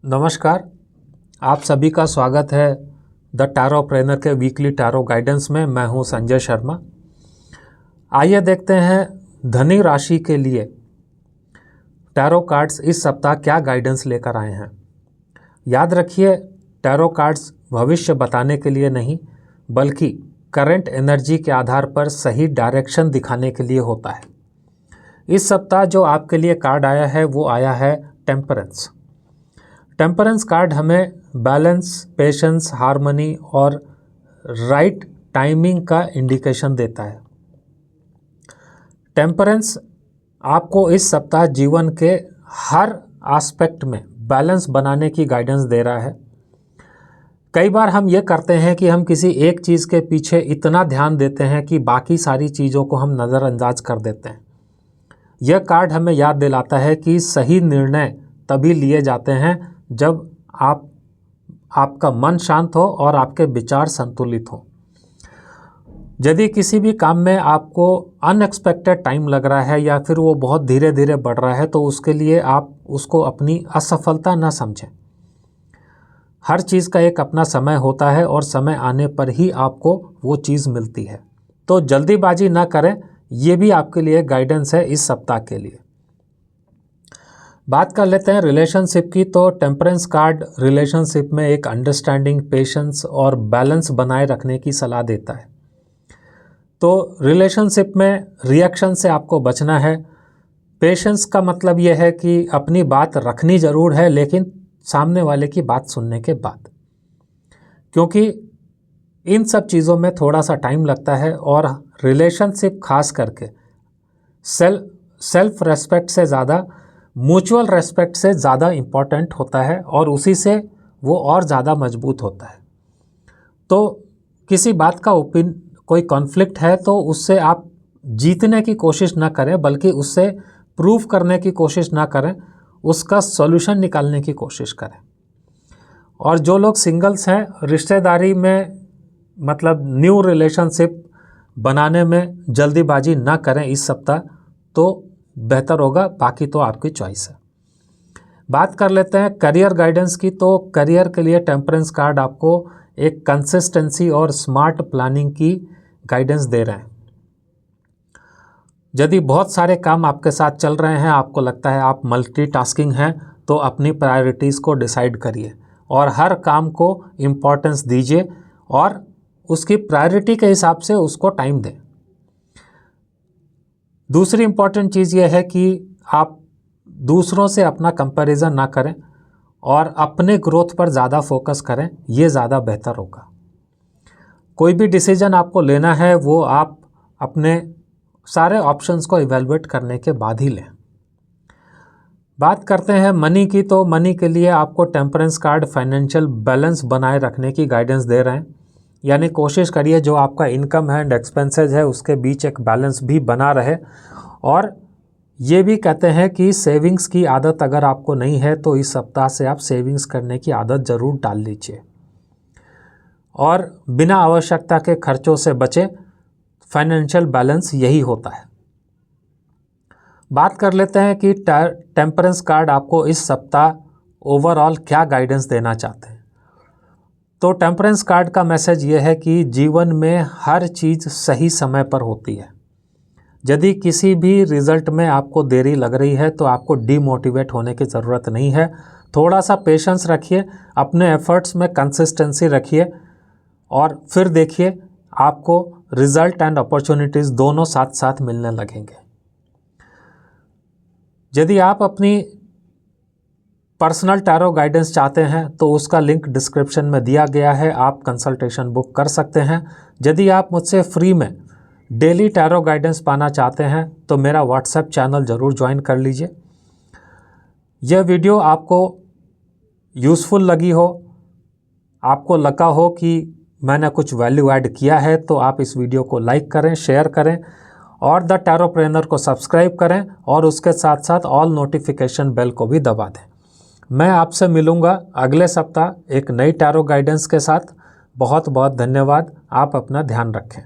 नमस्कार, आप सभी का स्वागत है द टैरोप्रेनर के वीकली टैरो गाइडेंस में। मैं हूं संजय शर्मा। आइए देखते हैं धनी राशि के लिए टैरो कार्ड्स इस सप्ताह क्या गाइडेंस लेकर आए हैं। याद रखिए, टैरो कार्ड्स भविष्य बताने के लिए नहीं बल्कि करंट एनर्जी के आधार पर सही डायरेक्शन दिखाने के लिए होता है। इस सप्ताह जो आपके लिए कार्ड आया है वो आया है टेम्परेंस। टेम्परेंस कार्ड हमें बैलेंस, पेशेंस, हार्मनी और राइट टाइमिंग का इंडिकेशन देता है। टेम्परेंस आपको इस सप्ताह जीवन के हर एस्पेक्ट में बैलेंस बनाने की गाइडेंस दे रहा है। कई बार हम ये करते हैं कि हम किसी एक चीज़ के पीछे इतना ध्यान देते हैं कि बाकी सारी चीज़ों को हम नज़रअंदाज कर देते हैं। यह कार्ड हमें याद दिलाता है कि सही निर्णय तभी लिए जाते हैं जब आपका मन शांत हो और आपके विचार संतुलित हो। यदि किसी भी काम में आपको अनएक्सपेक्टेड टाइम लग रहा है या फिर वो बहुत धीरे धीरे बढ़ रहा है तो उसके लिए आप उसको अपनी असफलता न समझें। हर चीज़ का एक अपना समय होता है और समय आने पर ही आपको वो चीज़ मिलती है। तो जल्दीबाजी ना करें, ये भी आपके लिए गाइडेंस है इस सप्ताह के लिए। बात कर लेते हैं रिलेशनशिप की। तो टेम्परेंस कार्ड रिलेशनशिप में एक अंडरस्टैंडिंग, पेशेंस और बैलेंस बनाए रखने की सलाह देता है। तो रिलेशनशिप में रिएक्शन से आपको बचना है। पेशेंस का मतलब यह है कि अपनी बात रखनी ज़रूर है लेकिन सामने वाले की बात सुनने के बाद, क्योंकि इन सब चीज़ों में थोड़ा सा टाइम लगता है और रिलेशनशिप खास करके सेल्फ रेस्पेक्ट से ज़्यादा, म्यूचुअल रेस्पेक्ट से ज़्यादा इम्पॉर्टेंट होता है और उसी से वो और ज़्यादा मजबूत होता है। तो किसी बात का कोई कॉन्फ्लिक्ट है तो उससे आप जीतने की कोशिश ना करें बल्कि उससे प्रूव करने की कोशिश ना करें, उसका सॉल्यूशन निकालने की कोशिश करें। और जो लोग सिंगल्स हैं, रिश्तेदारी में मतलब न्यू रिलेशनशिप बनाने में जल्दीबाजी ना करें इस सप्ताह, तो बेहतर होगा। बाकी तो आपकी चॉइस है। बात कर लेते हैं करियर गाइडेंस की। तो करियर के लिए टेम्परेंस कार्ड आपको एक कंसिस्टेंसी और स्मार्ट प्लानिंग की गाइडेंस दे रहे हैं। यदि बहुत सारे काम आपके साथ चल रहे हैं, आपको लगता है आप मल्टीटास्किंग हैं, तो अपनी प्रायोरिटीज़ को डिसाइड करिए और हर काम को इम्पोर्टेंस दीजिए और उसकी प्रायोरिटी के हिसाब से उसको टाइम दें। दूसरी इम्पॉर्टेंट चीज़ यह है कि आप दूसरों से अपना कंपैरिजन ना करें और अपने ग्रोथ पर ज़्यादा फोकस करें, ये ज़्यादा बेहतर होगा। कोई भी डिसीजन आपको लेना है वो आप अपने सारे ऑप्शंस को इवैल्यूएट करने के बाद ही लें। बात करते हैं मनी की। तो मनी के लिए आपको टेम्परेंस कार्ड फाइनेंशियल बैलेंस बनाए रखने की गाइडेंस दे रहे हैं। यानी कोशिश करिए जो आपका इनकम है एंड एक्सपेंसेस है उसके बीच एक बैलेंस भी बना रहे। और ये भी कहते हैं कि सेविंग्स की आदत अगर आपको नहीं है तो इस सप्ताह से आप सेविंग्स करने की आदत ज़रूर डाल लीजिए और बिना आवश्यकता के खर्चों से बचें। फाइनेंशियल बैलेंस यही होता है। बात कर लेते हैं कि टेम्परेंस कार्ड आपको इस सप्ताह ओवरऑल क्या गाइडेंस देना चाहते हैं। तो टेम्परेंस कार्ड का मैसेज ये है कि जीवन में हर चीज़ सही समय पर होती है। यदि किसी भी रिज़ल्ट में आपको देरी लग रही है तो आपको डीमोटिवेट होने की ज़रूरत नहीं है। थोड़ा सा पेशेंस रखिए, अपने एफर्ट्स में कंसिस्टेंसी रखिए और फिर देखिए आपको रिज़ल्ट एंड अपॉर्चुनिटीज़ दोनों साथ साथ मिलने लगेंगे। यदि आप अपनी पर्सनल टैरो गाइडेंस चाहते हैं तो उसका लिंक डिस्क्रिप्शन में दिया गया है, आप कंसल्टेशन बुक कर सकते हैं। यदि आप मुझसे फ्री में डेली टैरो गाइडेंस पाना चाहते हैं तो मेरा व्हाट्सएप चैनल ज़रूर ज्वाइन कर लीजिए। यह वीडियो आपको यूज़फुल लगी हो, आपको लगा हो कि मैंने कुछ वैल्यू ऐड किया है, तो आप इस वीडियो को लाइक करें, शेयर करें और द टैरोप्रेनर को सब्सक्राइब करें और उसके साथ साथ ऑल नोटिफिकेशन बेल को भी दबा दें। मैं आपसे मिलूँगा अगले सप्ताह एक नई टैरो गाइडेंस के साथ। बहुत बहुत धन्यवाद। आप अपना ध्यान रखें।